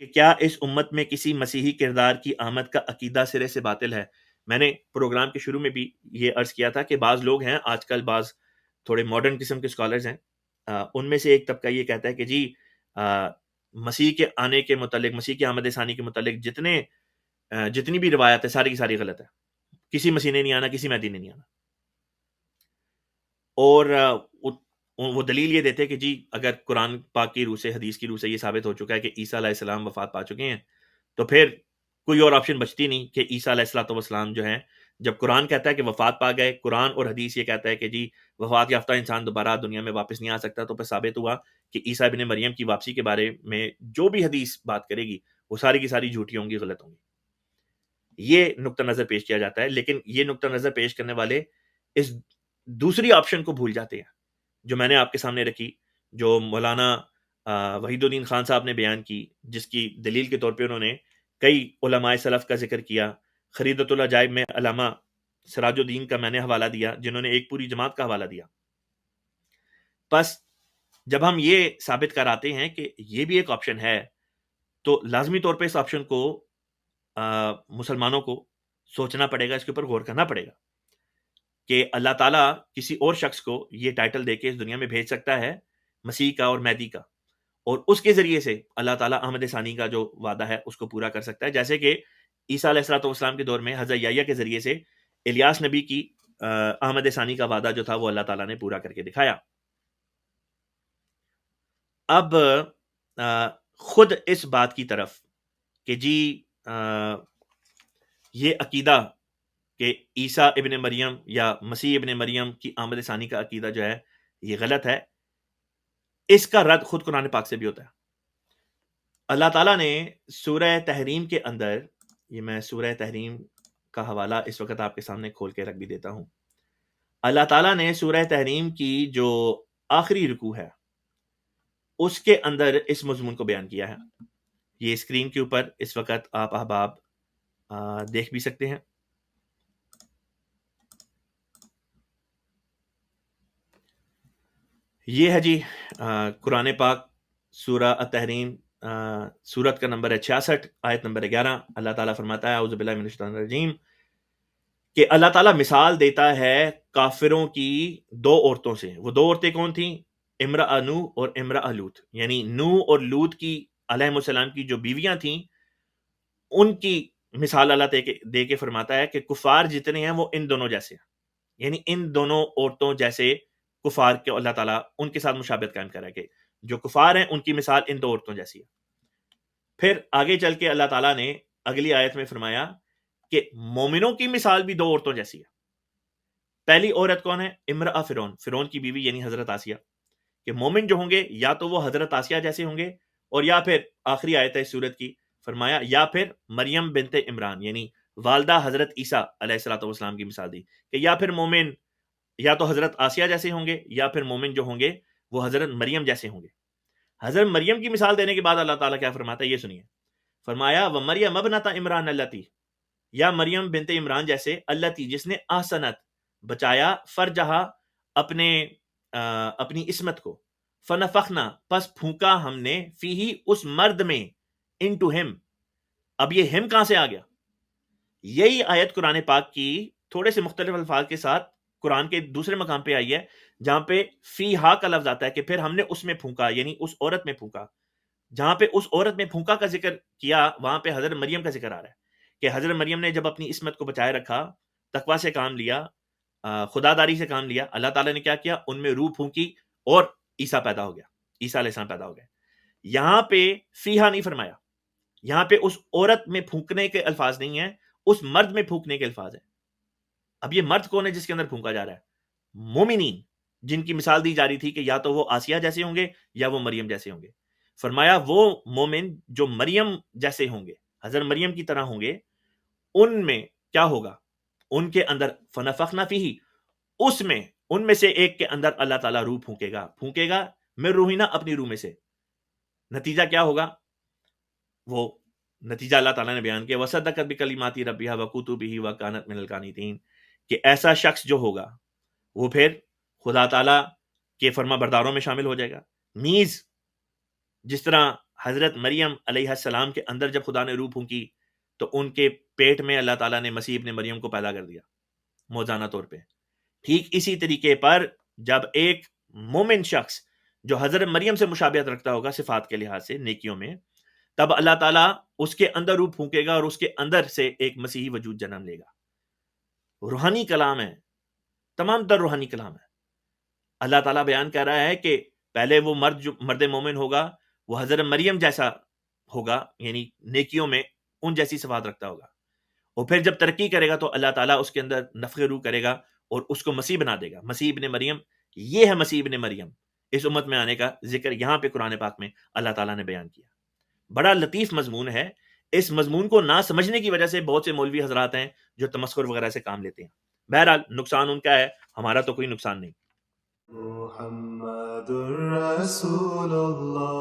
کہ کیا اس امت میں کسی مسیحی کردار کی آمد کا عقیدہ سرے سے باطل ہے؟ میں نے پروگرام کے شروع میں بھی یہ عرض کیا تھا کہ بعض لوگ ہیں آج کل، بعض تھوڑے ماڈرن قسم کے اسکالرز ہیں، ان میں سے ایک طبقہ یہ کہتا ہے کہ جی مسیح کے آنے کے متعلق، مسیح کی آمد ثانی کے متعلق جتنی بھی روایت ہے ساری کی ساری غلط ہے، کسی مسیح نے نہیں آنا، کسی مہدی نے نہیں آنا۔ اور وہ دلیل یہ دیتے کہ جی اگر قرآن پاک کی روح سے، حدیث کی روح سے یہ ثابت ہو چکا ہے کہ عیسیٰ علیہ السلام وفات پا چکے ہیں، تو پھر کوئی اور آپشن بچتی نہیں کہ عیسیٰ علیہ السلام جو ہیں، جب قرآن کہتا ہے کہ وفات پا گئے، قرآن اور حدیث یہ کہتا ہے کہ جی وفات یافتہ انسان دوبارہ دنیا میں واپس نہیں آ سکتا، تو پھر ثابت ہوا کہ عیسیٰ ابن مریم کی واپسی کے بارے میں جو بھی حدیث بات کرے گی وہ ساری کی ساری جھوٹی ہوں گی، غلط ہوں گی۔ یہ نقطہ نظر پیش کیا جاتا ہے، لیکن یہ نقطہ نظر پیش کرنے والے اس دوسری آپشن کو بھول جاتے ہیں جو میں نے آپ کے سامنے رکھی، جو مولانا وحید الدین خان صاحب نے بیان کی، جس کی دلیل کے طور پہ انہوں نے کئی علماء سلف کا ذکر کیا۔ خریدۃ العجائب میں علامہ سراج الدین کا میں نے حوالہ دیا، جنہوں نے ایک پوری جماعت کا حوالہ دیا۔ بس جب ہم یہ ثابت کراتے ہیں کہ یہ بھی ایک آپشن ہے، تو لازمی طور پہ اس آپشن کو مسلمانوں کو سوچنا پڑے گا، اس کے اوپر غور کرنا پڑے گا کہ اللہ تعالیٰ کسی اور شخص کو یہ ٹائٹل دے کے اس دنیا میں بھیج سکتا ہے، مسیح کا اور مہدی کا، اور اس کے ذریعے سے اللہ تعالیٰ احمد ثانی کا جو وعدہ ہے اس کو پورا کر سکتا ہے، جیسے کہ عیسیٰ علیہ السلام کے دور میں حضرت یحییٰ کے ذریعے سے الیاس نبی کی احمد ثانی کا وعدہ جو تھا وہ اللہ تعالیٰ نے پورا کر کے دکھایا۔ اب خود اس بات کی طرف کہ جی یہ عقیدہ کہ عیسیٰ ابن مریم یا مسیح ابن مریم کی آمد ثانی کا عقیدہ جو ہے یہ غلط ہے، اس کا رد خود قرآن پاک سے بھی ہوتا ہے۔ اللہ تعالیٰ نے سورہ تحریم کے اندر، یہ میں سورہ تحریم کا حوالہ اس وقت آپ کے سامنے کھول کے رکھ بھی دیتا ہوں، اللہ تعالیٰ نے سورہ تحریم کی جو آخری رکوع ہے اس کے اندر اس مضمون کو بیان کیا ہے۔ یہ اسکرین کے اوپر اس وقت آپ احباب دیکھ بھی سکتے ہیں۔ یہ ہے جی قرآن پاک سورہ التحریم، سورت کا نمبر ہے 66، آیت نمبر 11۔ اللہ تعالیٰ فرماتا ہے اعوذ باللہ من الشیطان الرجیم کہ اللہ تعالیٰ مثال دیتا ہے کافروں کی دو عورتوں سے۔ وہ دو عورتیں کون تھیں؟ امرأ نو اور امرأ لوط، یعنی نو اور لوط کی علیہ السلام کی جو بیویاں تھیں، ان کی مثال اللہ دے کے فرماتا ہے کہ کفار جتنے ہیں وہ ان دونوں جیسے ہیں، یعنی ان دونوں عورتوں جیسے کفار کے اللہ تعالیٰ ان کے ساتھ مشابہت قائم کرا کہ جو کفار ہیں ان کی مثال ان دو عورتوں جیسی ہے۔ پھر آگے چل کے اللہ تعالیٰ نے اگلی آیت میں فرمایا کہ مومنوں کی مثال بھی دو عورتوں جیسی ہے۔ پہلی عورت کون ہے؟ امرأ فرعون کی بیوی یعنی حضرت آسیہ، کہ مومن جو ہوں گے یا تو وہ حضرت آسیہ جیسے ہوں گے، اور یا پھر آخری آیت ہے اس سورت کی، فرمایا یا پھر مریم بنت عمران یعنی والدہ حضرت عیسیٰ علیہ السلام کی مثال دی، کہ یا پھر مومن یا تو حضرت آسیہ جیسے ہوں گے یا پھر مومن جو ہوں گے وہ حضرت مریم جیسے ہوں گے۔ حضرت مریم کی مثال دینے کے بعد اللہ تعالیٰ کیا فرماتا ہے یہ سنیے، فرمایا وَمَرْيَمَ ابْنَتَ عمران اللتی، یا مریم بنت عمران جیسے، اللتی جس نے احسنت بچایا، فرجہا اپنی عصمت کو، فنفخنا پس پھونکا ہم نے، فیہی اس مرد میں، انٹو ہم۔ اب یہ ہم کہاں سے آ گیا؟ یہی آیت قرآن پاک کی تھوڑے سے مختلف الفاظ کے ساتھ قرآن کے دوسرے مقام پہ آئی ہے، جہاں پہ فی ہا کا لفظ آتا ہے کہ پھر ہم نے اس میں پھونکا، یعنی اس عورت میں پھونکا۔ جہاں پہ اس عورت میں پھونکا کا ذکر کیا وہاں پہ حضرت مریم کا ذکر آ رہا ہے کہ حضرت مریم نے جب اپنی عصمت کو بچائے رکھا، تقوی سے کام لیا، خدا داری سے کام لیا، اللہ تعالیٰ نے کیا کیا؟ ان میں روح پھونکی اور عیسیٰ پیدا ہو گیا، عیسیٰ علیہ السلام پیدا ہو گئے۔ یہاں پہ فیہا نہیں فرمایا، یہاں پہ اس عورت میں پھونکنے کے الفاظ نہیں ہیں، اس مرد میں پھونکنے کے الفاظ ہیں۔ اب یہ مرد کون ہے جس کے اندر پھونکا جا رہا ہے؟ مومنین، جن کی مثال دی جا رہی تھی کہ یا تو وہ آسیہ جیسے ہوں گے یا وہ مریم جیسے ہوں گے۔ فرمایا وہ مومن جو مریم جیسے ہوں گے، حضرت مریم کی طرح ہوں گے، ان میں کیا ہوگا؟ ان کے اندر فنفخنا فیہ، اس میں ان میں سے ایک کے اندر اللہ تعالیٰ روح پھونکے گا من روحنا، اپنی روح میں سے۔ نتیجہ کیا ہوگا؟ وہ نتیجہ اللہ تعالیٰ نے بیان کیا، وصدقت بکلمات ربها وکتبہ وکانت من القانتین، کہ ایسا شخص جو ہوگا وہ پھر خدا تعالیٰ کے فرما برداروں میں شامل ہو جائے گا۔ نیز جس طرح حضرت مریم علیہ السلام کے اندر جب خدا نے روح پھونکی تو ان کے پیٹ میں اللہ تعالیٰ نے مسیح ابن مریم کو پیدا کر دیا موزانہ طور پہ۔ ٹھیک اسی طریقے پر جب ایک مومن شخص جو حضرت مریم سے مشابہت رکھتا ہوگا صفات کے لحاظ سے نیکیوں میں، تب اللہ تعالیٰ اس کے اندر روح پھونکے گا اور اس کے اندر سے ایک مسیحی وجود جنم لے گا۔ روحانی کلام ہے، تمام تر روحانی کلام ہے۔ اللہ تعالیٰ بیان کر رہا ہے کہ پہلے وہ مرد جو مرد مومن ہوگا وہ حضرت مریم جیسا ہوگا، یعنی نیکیوں میں ان جیسی صفات رکھتا ہوگا، اور پھر جب ترقی کرے گا تو اللہ تعالیٰ اس کے اندر نفخ روح کرے گا اور اس کو مسیح بنا دے گا، مسیح ابن مریم۔ یہ ہے مسیح ابن مریم، اس امت میں آنے کا ذکر یہاں پہ قرآن پاک میں اللہ تعالیٰ نے بیان کیا۔ بڑا لطیف مضمون ہے۔ اس مضمون کو نہ سمجھنے کی وجہ سے بہت سے مولوی حضرات ہیں جو تمسخر وغیرہ سے کام لیتے ہیں۔ بہرحال نقصان ان کا ہے، ہمارا تو کوئی نقصان نہیں۔ محمد رسول اللہ